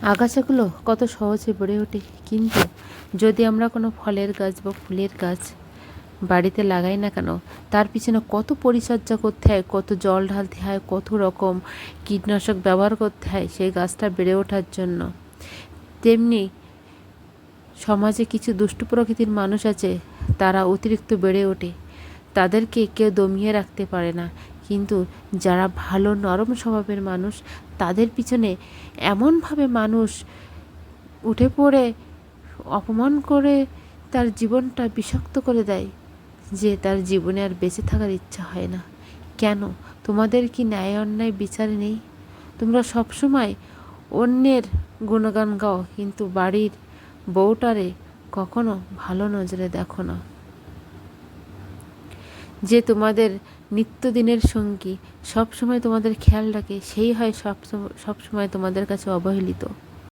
আগাছাগুলো কত সহজে বেড়ে ওঠে, কিন্তু যদি আমরা কোনো ফলের গাছ বা ফুলের গাছ বাড়িতে লাগাই না কেন, তার পিছনে কত পরিচর্যা করতে হয়, কত জল ঢালতে হয়, কত রকম কীটনাশক ব্যবহার করতে হয় সেই গাছটা বেড়ে ওঠার জন্য। তেমনি সমাজে কিছু দুষ্ট প্রকৃতির মানুষ আছে, তারা অতিরিক্ত বেড়ে ওঠে, তাদেরকে কেউ দমিয়ে রাখতে পারে না। কিন্তু যারা ভালো নরম স্বভাবের মানুষ, তাদের পিছনে এমনভাবে মানুষ উঠে পড়ে অপমান করে তার জীবনটা বিষাক্ত করে দেয় যে তার জীবনে আর বেঁচে থাকার ইচ্ছা হয় না। কেন? তোমাদের কি ন্যায় অন্যায় বিচার নেই? তোমরা সবসময় অন্যের গুণগান গাও, কিন্তু বাড়ির বউটারে কখনো ভালো নজরে দেখো না। যে তোমাদের নিত্যদিনের সঙ্গী, সবসময় তোমাদের খেয়াল রাখে, সেই হয় সবসময় তোমাদের কাছে অবহেলিত।